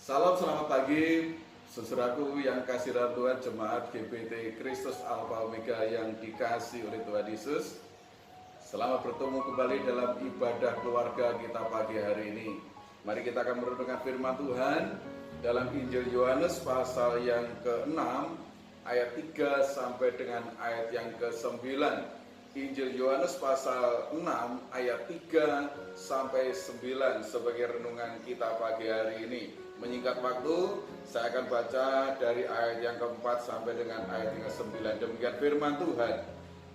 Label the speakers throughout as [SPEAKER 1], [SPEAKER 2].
[SPEAKER 1] Salam selamat pagi, saudaraku yang kasih dalam Tuhan, jemaat GPT Kristus Alpha Omega yang dikasih oleh Tuhan Yesus. Selamat bertemu kembali dalam ibadah keluarga kita pagi hari ini. Mari kita akan merenungkan firman Tuhan dalam Injil Yohanes pasal yang ke-6 ayat 3 sampai dengan ayat yang ke-9. Injil Yohanes pasal 6 ayat 3 sampai 9 sebagai renungan kita pagi hari ini. Menyingkat waktu, saya akan baca dari ayat yang ke-4 sampai dengan ayat yang ke-9. Demikian firman Tuhan.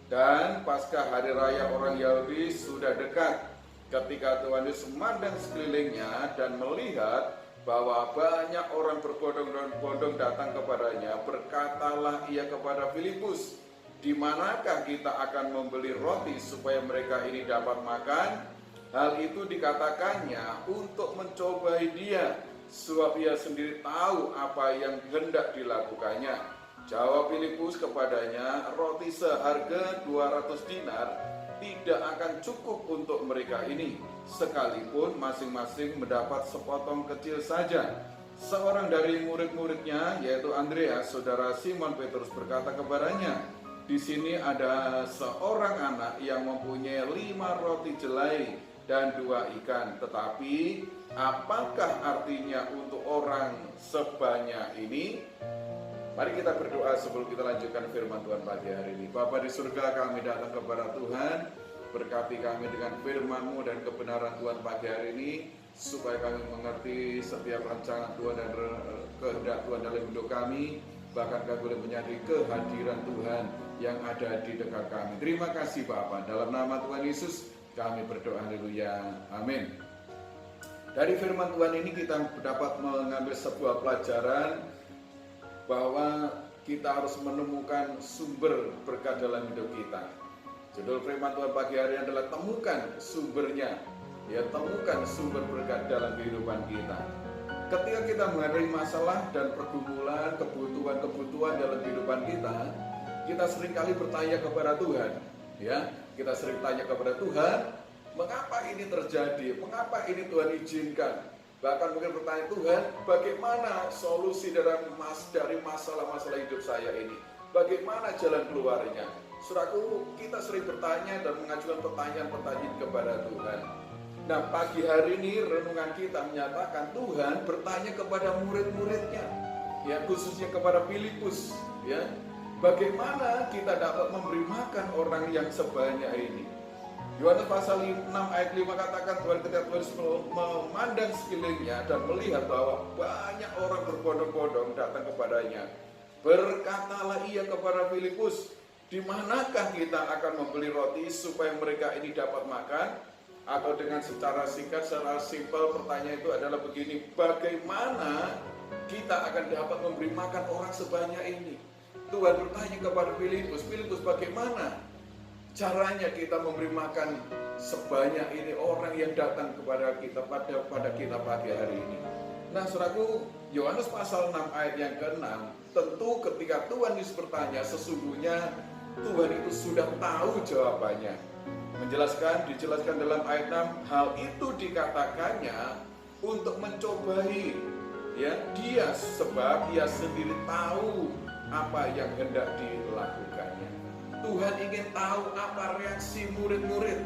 [SPEAKER 1] Dan pasca hari raya orang Yahudi sudah dekat, ketika Tuhan Yesus memandang sekelilingnya dan melihat bahwa banyak orang berbondong-bondong datang kepadanya, berkatalah ia kepada Filipus, di manakah kita akan membeli roti supaya mereka ini dapat makan? Hal itu dikatakannya untuk mencobai dia, sebab ia sendiri tahu apa yang hendak dilakukannya. Jawab Filipus kepadanya, roti seharga 200 dinar tidak akan cukup untuk mereka ini, sekalipun masing-masing mendapat sepotong kecil saja. Seorang dari murid-muridnya, yaitu Andreas, saudara Simon Petrus, berkata kepadanya, di sini ada seorang anak yang mempunyai 5 roti jelai dan 2 ikan, tetapi apakah artinya untuk orang sebanyak ini? Mari kita berdoa sebelum kita lanjutkan firman Tuhan pagi hari ini. Bapa di surga, kami datang kepada Tuhan, berkati kami dengan firman-Mu dan kebenaran Tuhan pagi hari ini, supaya kami mengerti setiap rancangan Tuhan dan kehendak Tuhan dalam hidup kami, bahkan kami boleh menyadari kehadiran Tuhan yang ada di dekat kami. Terima kasih Bapa, dalam nama Tuhan Yesus kami berdoa, haleluya, amin. Dari firman Tuhan ini kita dapat mengambil sebuah pelajaran bahwa kita harus menemukan sumber berkat dalam hidup kita. Judul firman Tuhan pagi hari ini adalah temukan sumbernya. Ya, temukan sumber berkat dalam kehidupan kita. Ketika kita menghadapi masalah dan pergumulan, kebutuhan dalam kehidupan kita seringkali bertanya kepada Tuhan. Ya, kita sering tanya kepada Tuhan, mengapa ini terjadi? Mengapa ini Tuhan izinkan? Bahkan mungkin bertanya, Tuhan, bagaimana solusi dari masalah-masalah hidup saya ini? Bagaimana jalan keluarnya? Saudaraku, kita sering bertanya dan mengajukan pertanyaan-pertanyaan kepada Tuhan. Nah, pagi hari ini renungan kita menyatakan Tuhan bertanya kepada murid-muridnya, ya, khususnya kepada Filipus, ya, bagaimana kita dapat memberi makan orang yang sebanyak ini. Yohanes pasal 6 ayat 5 katakan, Tuhan ketika Tuhan memandang sekelilingnya dan melihat bahwa banyak orang berbondong-bondong datang kepadanya, berkatalah ia kepada Filipus, di manakah kita akan membeli roti supaya mereka ini dapat makan? Atau dengan secara singkat, secara simpel, pertanyaan itu adalah begini, bagaimana kita akan dapat memberi makan orang sebanyak ini? Tuhan bertanya kepada Filipus, bagaimana caranya kita memberi makan sebanyak ini orang yang datang kepada kita pada kita pagi hari ini? Nah, saudaraku, Yohanes pasal 6 ayat yang ke-6, tentu ketika Tuhan Yesus bertanya, sesungguhnya Tuhan itu sudah tahu jawabannya. Dijelaskan dalam ayat 6, hal itu dikatakannya untuk mencobai ya dia, sebab dia sendiri tahu apa yang hendak dilakukannya. Tuhan ingin tahu apa reaksi murid-murid,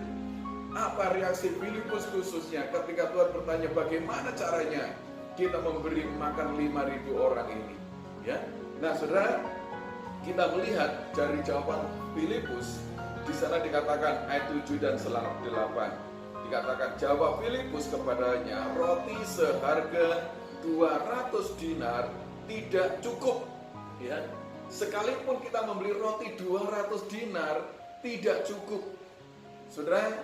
[SPEAKER 1] apa reaksi Filipus khususnya ketika Tuhan bertanya bagaimana caranya kita memberi makan 5.000 orang ini. Ya, nah saudara, kita melihat dari jawaban Filipus di sana dikatakan ayat 7 dan 8. Dikatakan jawab Filipus kepadanya, roti seharga 200 dinar tidak cukup. Ya, sekalipun kita membeli roti 200 dinar tidak cukup. Saudara,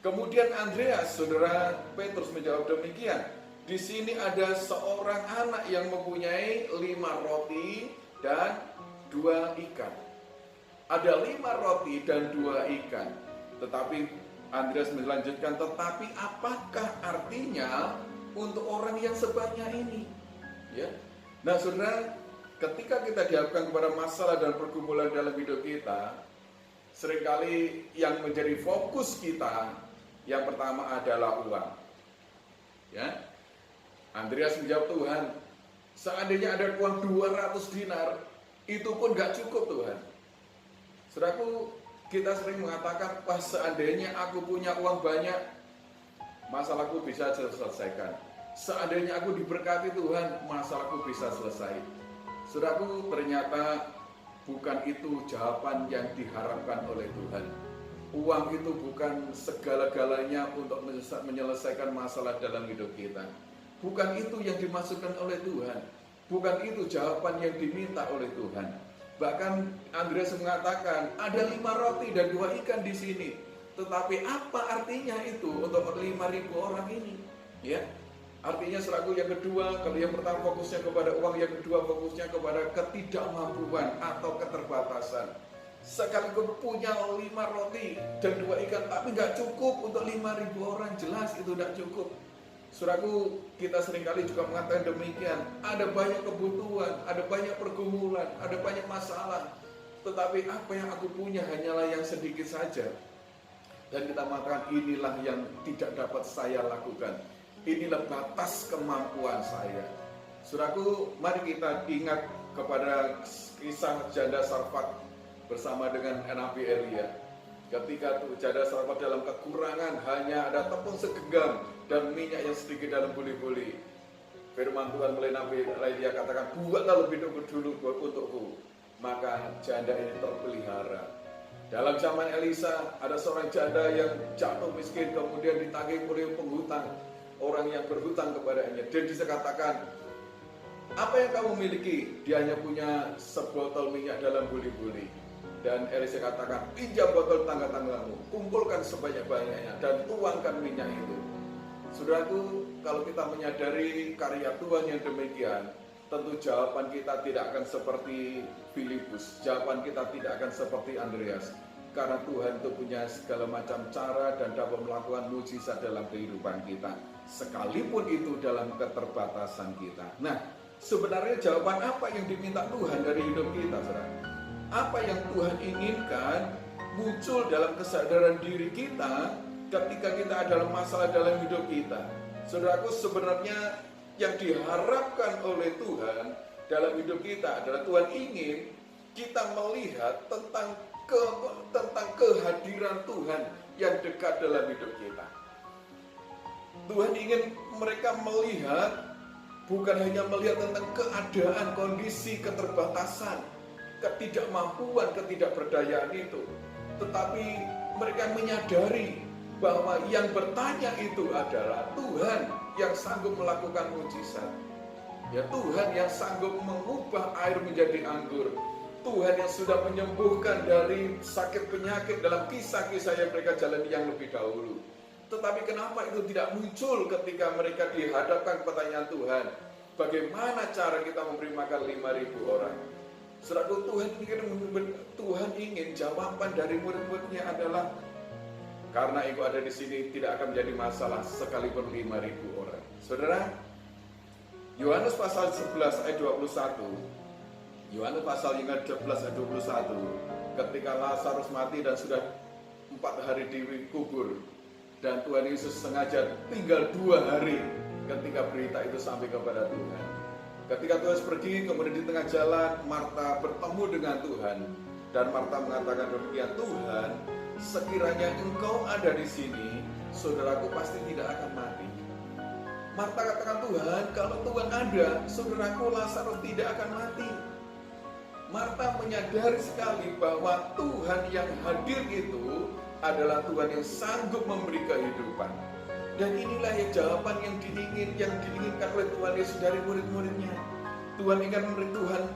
[SPEAKER 1] kemudian Andreas, saudara Petrus menjawab demikian. Di sini ada seorang anak yang mempunyai 5 roti dan 2 ikan. Ada 5 roti dan 2 ikan. Tetapi Andreas melanjutkan, tetapi apakah artinya untuk orang yang sebanyak ini? Ya. Nah, saudara, ketika kita dihadapkan kepada masalah dan pergumulan dalam hidup kita, seringkali yang menjadi fokus kita yang pertama adalah uang. Ya. Andreas menjawab, Tuhan, seandainya ada uang 200 dinar, itu pun gak cukup Tuhan. Saudaraku, kita sering mengatakan, wah seandainya aku punya uang banyak, masalahku bisa selesaikan. Seandainya aku diberkati Tuhan, masalahku bisa selesai. Saudaraku, ternyata bukan itu jawaban yang diharapkan oleh Tuhan. Uang itu bukan segala-galanya untuk menyelesaikan masalah dalam hidup kita. Bukan itu yang dimaksudkan oleh Tuhan. Bukan itu jawaban yang diminta oleh Tuhan. Bahkan Andreas mengatakan, ada 5 roti dan 2 ikan di sini. Tetapi apa artinya itu untuk 5.000 orang ini? Ya, artinya selaku yang kedua, kalau yang pertama fokusnya kepada uang, yang kedua fokusnya kepada ketidakmampuan atau keterbatasan. Sekalipun punya 5 roti dan 2 ikan, tapi nggak cukup untuk 5.000 orang, jelas itu nggak cukup. Saudaraku, kita seringkali juga mengatakan demikian. Ada banyak kebutuhan, ada banyak pergumulan, ada banyak masalah. Tetapi apa yang aku punya hanyalah yang sedikit saja. Dan kita mengatakan inilah yang tidak dapat saya lakukan. Inilah batas kemampuan saya. Saudaraku, mari kita ingat kepada kisah janda Sarfat bersama dengan Nabi Elia. Ketika janda Sarfat dalam kekurangan, hanya ada tepung segenggam dan minyak yang sedikit dalam buli-buli. Firman Tuhan melalui Nabi Elia katakan, buatlah lebih dulu untukku. Maka janda ini terpelihara. Dalam zaman Elisa, ada seorang janda yang jatuh miskin, kemudian ditagih oleh penghutang, orang yang berhutang kepadanya. Dan dikatakan, apa yang kamu miliki? Dia hanya punya sebotol minyak dalam buli-buli. Dan Elisa katakan, pinjam botol tangga-tanggamu, kumpulkan sebanyak-banyaknya, dan tuangkan minyak itu. Saudaraku, kalau kita menyadari karya Tuhan yang demikian, tentu jawaban kita tidak akan seperti Filipus, jawaban kita tidak akan seperti Andreas. Karena Tuhan itu punya segala macam cara dan dapat melakukan mujizat dalam kehidupan kita, sekalipun itu dalam keterbatasan kita. Nah, sebenarnya jawaban apa yang diminta Tuhan dari hidup kita, saudara? Apa yang Tuhan inginkan muncul dalam kesadaran diri kita ketika kita ada masalah dalam hidup kita. Saudaraku, sebenarnya yang diharapkan oleh Tuhan dalam hidup kita adalah Tuhan ingin kita melihat tentang kehadiran Tuhan yang dekat dalam hidup kita. Tuhan ingin mereka melihat, bukan hanya melihat tentang keadaan, kondisi, keterbatasan, ketidakmampuan, ketidakberdayaan itu, tetapi mereka menyadari bahwa yang bertanya itu adalah Tuhan yang sanggup melakukan mujizat. Ya, Tuhan yang sanggup mengubah air menjadi anggur. Tuhan yang sudah menyembuhkan dari sakit penyakit dalam kisah-kisah yang mereka jalani yang lebih dahulu. Tetapi kenapa itu tidak muncul ketika mereka dihadapkan pertanyaan Tuhan? Bagaimana cara kita memberi makan 5.000 orang? Saudara, Tuhan ingin jawaban dari murid-muridnya adalah, karena Engkau ada di sini tidak akan menjadi masalah sekalipun 5.000 orang. Saudara, Yohanes pasal 11 ayat 21, Yohanes pasal 11 ayat 21, ketika Lazarus mati dan sudah 4 hari dikubur, dan Tuhan Yesus sengaja tinggal 2 hari ketika berita itu sampai kepada Tuhan. Ketika Tuhan pergi, kemudian di tengah jalan Marta bertemu dengan Tuhan, dan Marta mengatakan demikian, Tuhan, sekiranya Engkau ada di sini, saudaraku pasti tidak akan mati. Marta katakan, Tuhan, kalau Tuhan ada, saudaraku Lazarus tidak akan mati. Marta menyadari sekali bahwa Tuhan yang hadir itu adalah Tuhan yang sanggup memberi kehidupan. Dan inilah yang jawaban yang diinginkan oleh Tuhan Yesus dari murid-muridnya. Tuhan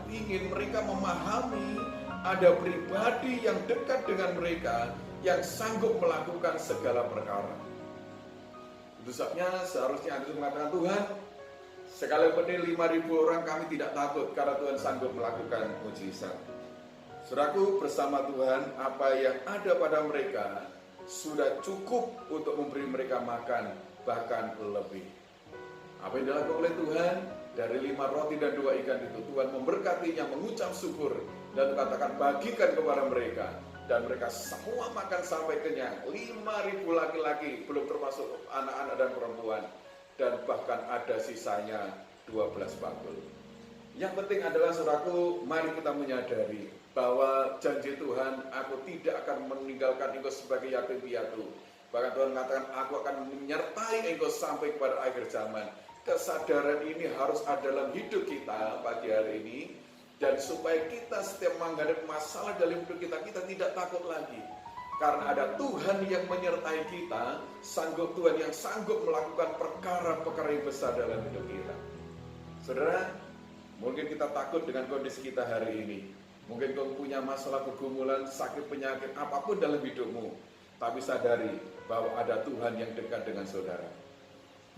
[SPEAKER 1] ingin mereka memahami ada pribadi yang dekat dengan mereka yang sanggup melakukan segala perkara. Itu sebabnya seharusnya Anda mengatakan, Tuhan, sekalipun ini 5.000 orang kami tidak takut karena Tuhan sanggup melakukan mujizat. Saudaraku, bersama Tuhan, apa yang ada pada mereka sudah cukup untuk memberi mereka makan, bahkan lebih. Apa yang dilakukan oleh Tuhan dari 5 roti dan 2 ikan itu, Tuhan memberkatinya, mengucap syukur, dan katakan bagikan kepada mereka. Dan mereka semua makan sampai kenyang. 5.000 laki-laki, belum termasuk anak-anak dan perempuan. dan bahkan ada sisanya 12 bakul. Yang penting adalah saudaraku, mari kita menyadari bahwa janji Tuhan, aku tidak akan meninggalkan engkau sebagai yatim piatu. Bahkan Tuhan mengatakan, aku akan menyertai engkau sampai kepada akhir zaman. Kesadaran ini harus ada dalam hidup kita pagi hari ini. Dan supaya kita setiap menghadapi masalah dalam hidup kita, kita tidak takut lagi. Karena ada Tuhan yang menyertai kita, Tuhan yang sanggup melakukan perkara-perkara yang besar dalam hidup kita. Saudara, mungkin kita takut dengan kondisi kita hari ini. Mungkin kau punya masalah pergumulan, sakit, penyakit, apapun dalam hidupmu. Tapi sadari bahwa ada Tuhan yang dekat dengan saudara.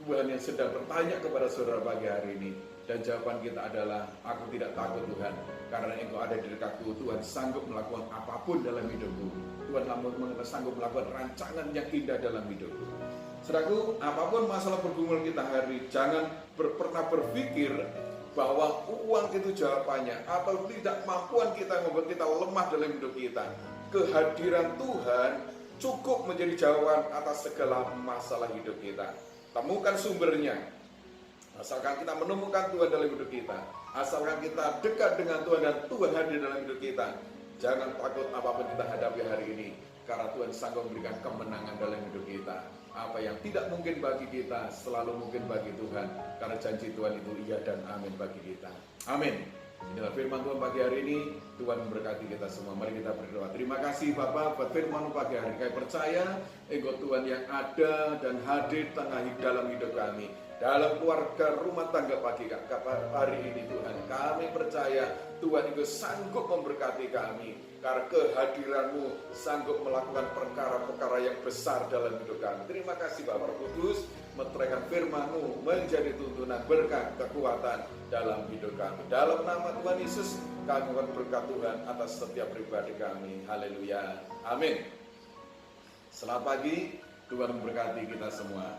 [SPEAKER 1] Tuhan yang sedang bertanya kepada saudara pagi hari ini. Dan jawaban kita adalah, aku tidak takut Tuhan. Karena engkau ada di dekatku, Tuhan sanggup melakukan apapun dalam hidupku. Tuhan sanggup melakukan rancangan yang indah dalam hidupku. Saudaraku, apapun masalah pergumulan kita hari ini, jangan pernah berpikir bahwa uang itu jawabannya, atau tidak mampuan kita membuat kita lemah dalam hidup kita. Kehadiran Tuhan cukup menjadi jawaban atas segala masalah hidup kita. Temukan sumbernya. Asalkan kita menemukan Tuhan dalam hidup kita, asalkan kita dekat dengan Tuhan dan Tuhan hadir dalam hidup kita, jangan takut apapun kita hadapi hari ini, karena Tuhan sanggup memberikan kemenangan dalam hidup kita. Apa yang tidak mungkin bagi kita, selalu mungkin bagi Tuhan, karena janji Tuhan itu iya dan amin bagi kita. Amin. Inilah firman Tuhan pagi hari ini. Tuhan memberkati kita semua. Mari kita berdoa. Terima kasih Bapak buat firman pagi hari ini. Kami percaya engkau Tuhan yang ada dan hadir tengah dalam hidup kami, dalam keluarga rumah tangga pagi hari ini Tuhan. Kami percaya Tuhan itu sanggup memberkati kami, karena kehadiranmu sanggup melakukan perkara-perkara yang besar dalam hidup kami. Terima kasih Bapak Roh Kudus, meteraikan firman-Mu menjadi tuntunan berkat kekuatan dalam hidup kami. Dalam nama Tuhan Yesus kami mohon berkat Tuhan atas setiap pribadi kami. Haleluya. Amin. Selamat pagi, Tuhan memberkati kita semua.